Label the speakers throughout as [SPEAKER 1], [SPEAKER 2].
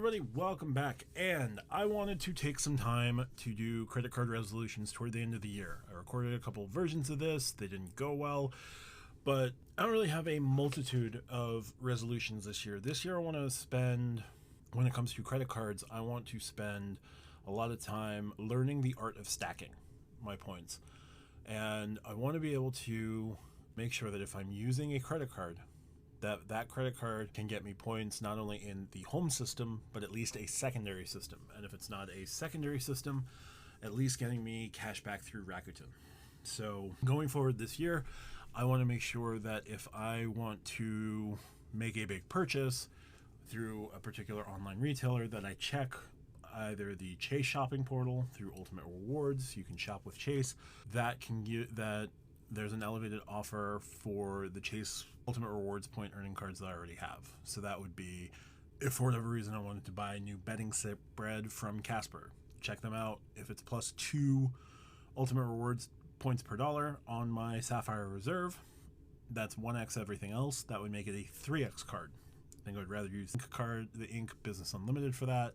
[SPEAKER 1] everybody, welcome back. And I wanted to take some time to do credit card resolutions toward the end of the year. I recorded a couple versions of this, they didn't go well, but I don't really have a multitude of resolutions this year. This year I want to spend, when it comes to credit cards, I want to spend a lot of time learning the art of stacking my points. And I want to be able to make sure that if I'm using a credit card, that credit card can get me points not only in the home system, but at least a secondary system. And if it's not a secondary system, at least getting me cash back through Rakuten. So going forward this year, I want to make sure that if I want to make a big purchase through a particular online retailer, that I check either the Chase shopping portal through Ultimate Rewards. You can shop with Chase. That can get that there's an elevated offer for the Chase Ultimate Rewards point earning cards that I already have. So that would be if for whatever reason I wanted to buy a new betting spread from Casper. Check them out. If it's plus 2 Ultimate Rewards points per dollar on my Sapphire Reserve, that's 1x everything else. That would make it a 3x card. I think I would rather use the Ink Business Unlimited for that,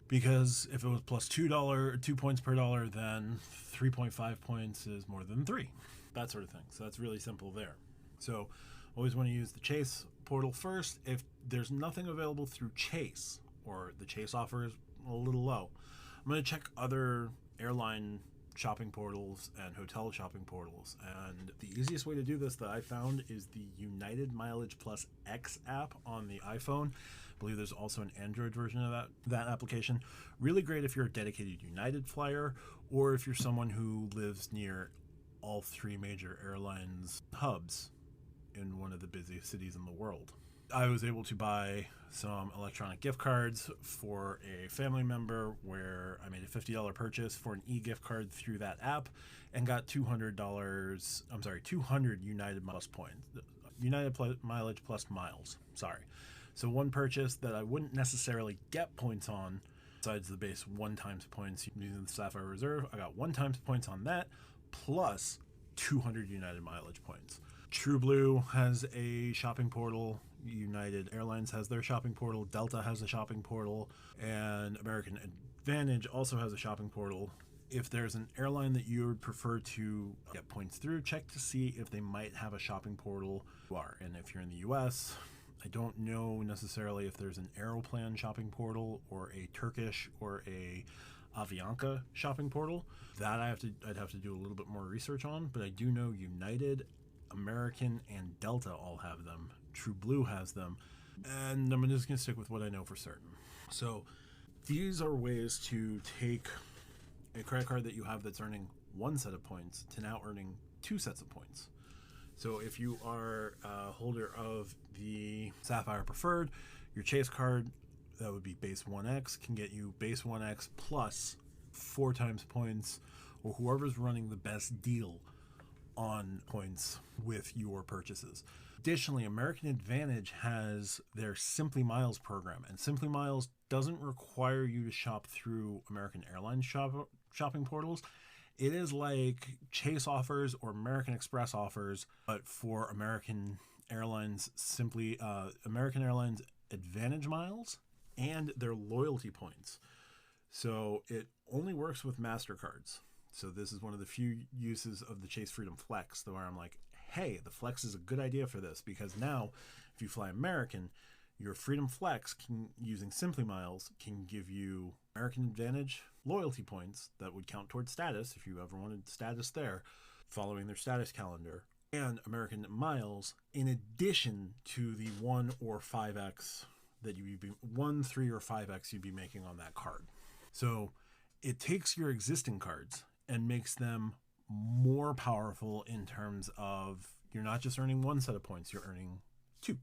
[SPEAKER 1] because if it was plus $2 points per dollar, then 3.5 points is more than 3. That sort of thing. So that's really simple there. So always want to use the Chase portal first. If there's nothing available through Chase, or the Chase offer is a little low, I'm going to check other airline shopping portals and hotel shopping portals. And the easiest way to do this that I found is the United Mileage Plus X app on the iPhone. I believe there's also an Android version of that application. Really great if you're a dedicated United flyer, or if you're someone who lives near all 3 major airlines hubs in one of the busiest cities in the world. I was able to buy some electronic gift cards for a family member where I made a $50 purchase for an e-gift card through that app and got $200 United Plus points. Mileage Plus miles. Sorry. So one purchase that I wouldn't necessarily get points on, besides the base 1 times points using the Sapphire Reserve, I got 1 times points on that, plus 200 United Mileage points. TrueBlue has a shopping portal. United Airlines has their shopping portal. Delta has a shopping portal. And American Advantage also has a shopping portal. If there's an airline that you would prefer to get points through, check to see if they might have a shopping portal. And if you're in the US, I don't know necessarily if there's an Aeroplan shopping portal or a Turkish or a Avianca shopping portal. That I'd have to do a little bit more research on, but I do know United, American, and Delta all have them. TrueBlue has them, and I'm just going to stick with what I know for certain. So these are ways to take a credit card that you have that's earning 1 set of points to now earning 2 sets of points. So if you are a holder of the Sapphire Preferred, your Chase card, that would be base 1x, can get you base 1x plus 4 times points, or whoever's running the best deal on points with your purchases. Additionally, American Advantage has their Simply Miles program, and Simply Miles doesn't require you to shop through American Airlines shopping portals. It is like Chase offers or American Express offers, but for American Airlines American Airlines Advantage miles and their loyalty points. So it only works with MasterCards. So this is one of the few uses of the Chase Freedom Flex, where I'm like, hey, the Flex is a good idea for this, because now if you fly American, your Freedom Flex using Simply Miles can give you American Advantage loyalty points that would count towards status if you ever wanted status there, following their status calendar, and American Miles in addition to the 1 or 5x that you'd be 1, 3, or 5x you'd be making on that card. So it takes your existing cards and makes them more powerful in terms of you're not just earning 1 set of points, you're earning 2.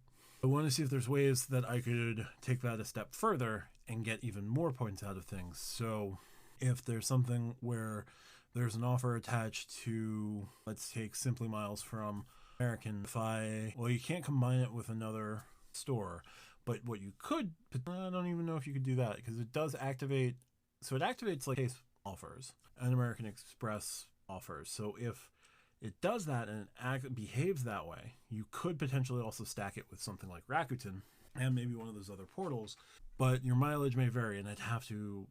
[SPEAKER 1] I want to see if there's ways that I could take that a step further and get even more points out of things. So if there's something where there's an offer attached to, let's take Simply Miles from American, you can't combine it with another store, but what you could, I don't even know if you could do that, because it does activate, so it activates like Chase offers and American Express offers. So if it does that and it behaves that way, you could potentially also stack it with something like Rakuten and maybe one of those other portals. But your mileage may vary, and I'd have to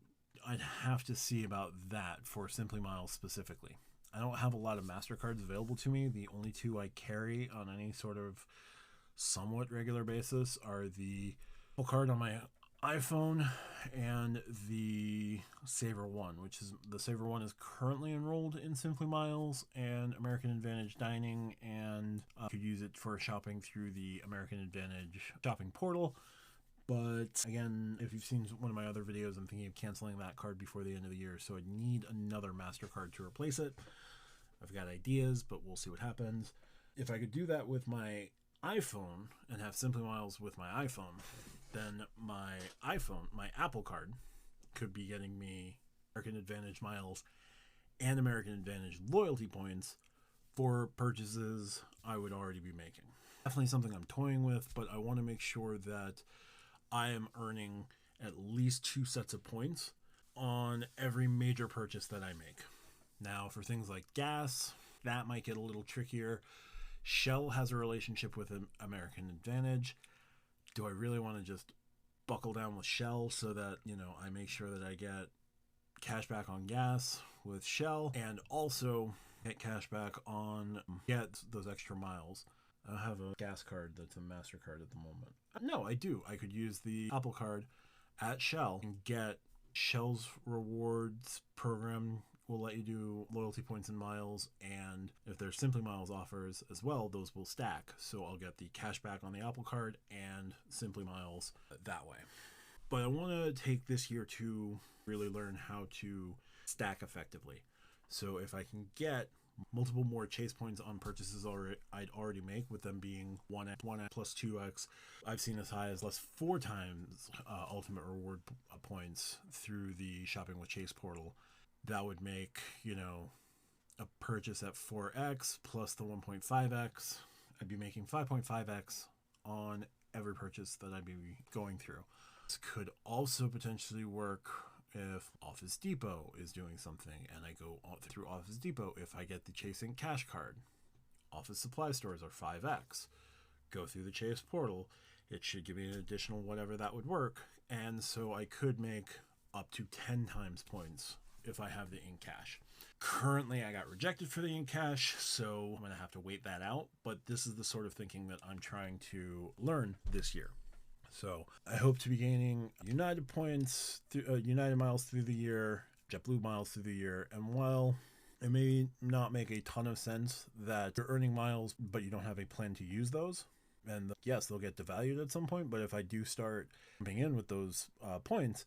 [SPEAKER 1] see about that for Simply Miles specifically. I don't have a lot of MasterCards available to me. The only two I carry on any sort of somewhat regular basis are the Apple Card on my iPhone and the Saver One, which is the Saver One is currently enrolled in Simply Miles and American Advantage Dining, and could use it for shopping through the American Advantage shopping portal. But again, if you've seen one of my other videos, I'm thinking of canceling that card before the end of the year, so I need another MasterCard to replace it. I've got ideas, but we'll see what happens. If I could do that with my iPhone and have Simply Miles with my iPhone, then my Apple Card, could be getting me American Advantage miles and American Advantage loyalty points for purchases I would already be making. Definitely something I'm toying with, but I want to make sure that I am earning at least 2 sets of points on every major purchase that I make. Now, for things like gas, that might get a little trickier. Shell has a relationship with American Advantage. Do I really want to just buckle down with Shell so that, I make sure that I get cash back on gas with Shell and also get cash back on those extra miles? I don't have a gas card that's a MasterCard at the moment. No, I do. I could use the Apple Card at Shell and get Shell's rewards program will let you do loyalty points and miles, and if there's Simply Miles offers as well, those will stack. So I'll get the cash back on the Apple Card and Simply Miles that way. But I want to take this year to really learn how to stack effectively. So if I can get multiple more chase points on purchases I'd already make, with them being 1x plus 2x, I've seen as high as 4 times ultimate reward points through the Shopping with Chase portal. That would make, a purchase at 4x plus the 1.5x. I'd be making 5.5x on every purchase that I'd be going through. This could also potentially work if Office Depot is doing something and I go through Office Depot. If I get the Chase Ink Cash Card, office supply stores are 5x. Go through the Chase portal, it should give me an additional whatever that would work. And so I could make up to 10 times points if I have the Ink Cash. Currently, I got rejected for the Ink Cash, so I'm going to have to wait that out. But this is the sort of thinking that I'm trying to learn this year. So I hope to be gaining United points, United miles through the year, JetBlue miles through the year. And while it may not make a ton of sense that you're earning miles, but you don't have a plan to use those, and yes, they'll get devalued at some point. But if I do start jumping in with those points,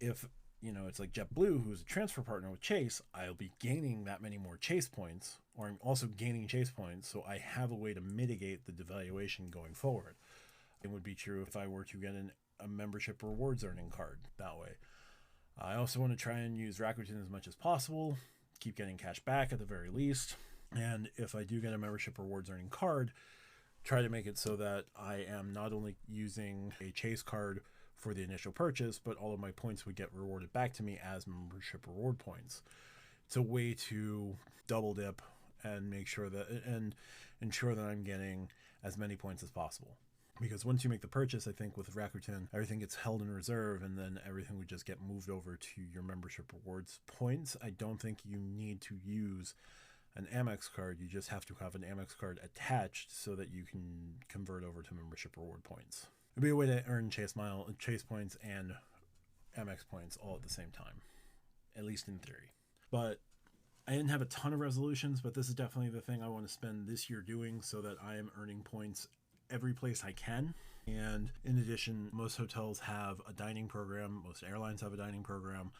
[SPEAKER 1] if it's like JetBlue, who's a transfer partner with Chase, I'll be gaining that many more Chase points, or I'm also gaining Chase points, so I have a way to mitigate the devaluation going forward. It would be true if I were to get a membership rewards earning card that way. I also want to try and use Rakuten as much as possible, keep getting cash back at the very least, and if I do get a membership rewards earning card, try to make it so that I am not only using a Chase card for the initial purchase, but all of my points would get rewarded back to me as membership reward points. It's a way to double dip and ensure that I'm getting as many points as possible. Because once you make the purchase, I think with Rakuten, everything gets held in reserve, and then everything would just get moved over to your membership rewards points. I don't think you need to use an Amex card. You just have to have an Amex card attached so that you can convert over to membership reward points. It'd be a way to earn Chase points and Amex points all at the same time, at least in theory. But I didn't have a ton of resolutions, but this is definitely the thing I want to spend this year doing so that I am earning points every place I can. And in addition, most hotels have a dining program. Most airlines have a dining program.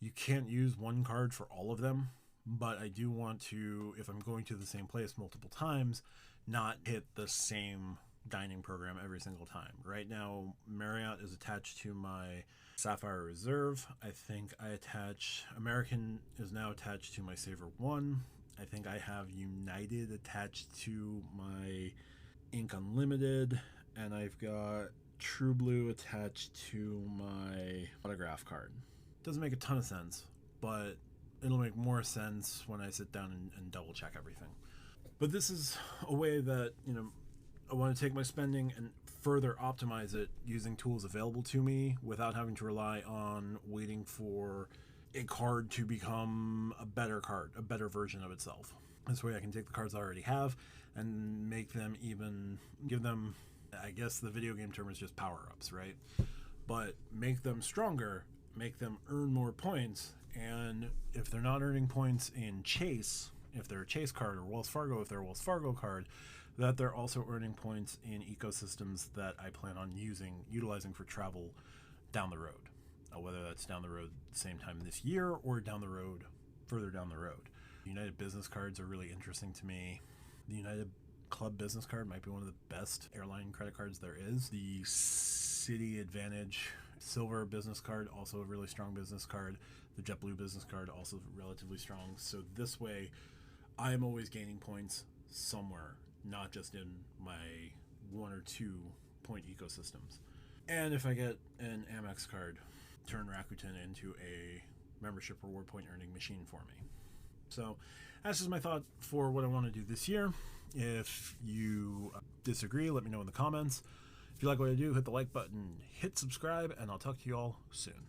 [SPEAKER 1] You can't use one card for all of them, but I do want to, if I'm going to the same place multiple times, not hit the same dining program every single time. Right now, Marriott is attached to my Sapphire Reserve. I think American is now attached to my Saver One. I think I have United attached to my Ink Unlimited, and I've got True Blue attached to my Autograph card. Doesn't make a ton of sense, but it'll make more sense when I sit down and double check everything. But this is a way that, I want to take my spending and further optimize it using tools available to me without having to rely on waiting for a card to become a better card, a better version of itself. This way I can take the cards I already have and make them give them, I guess the video game term is just power-ups, right? But make them stronger, make them earn more points, and if they're not earning points in Chase, if they're a Chase card, or Wells Fargo, if they're a Wells Fargo card, that they're also earning points in ecosystems that I plan on utilizing for travel down the road. Whether that's down the road the same time this year or further down the road. United business cards are really interesting to me. The United Club business card might be one of the best airline credit cards there is. The City Advantage Silver business card, also a really strong business card. The JetBlue business card, also relatively strong. So this way, I am always gaining points somewhere, not just in my 1 or 2 point ecosystems. And if I get an Amex card, turn Rakuten into a membership reward point earning machine for me. So that's just my thought for what I want to do this year. If you disagree, let me know in the comments. If you like what I do, hit the like button, hit subscribe, and I'll talk to you all soon.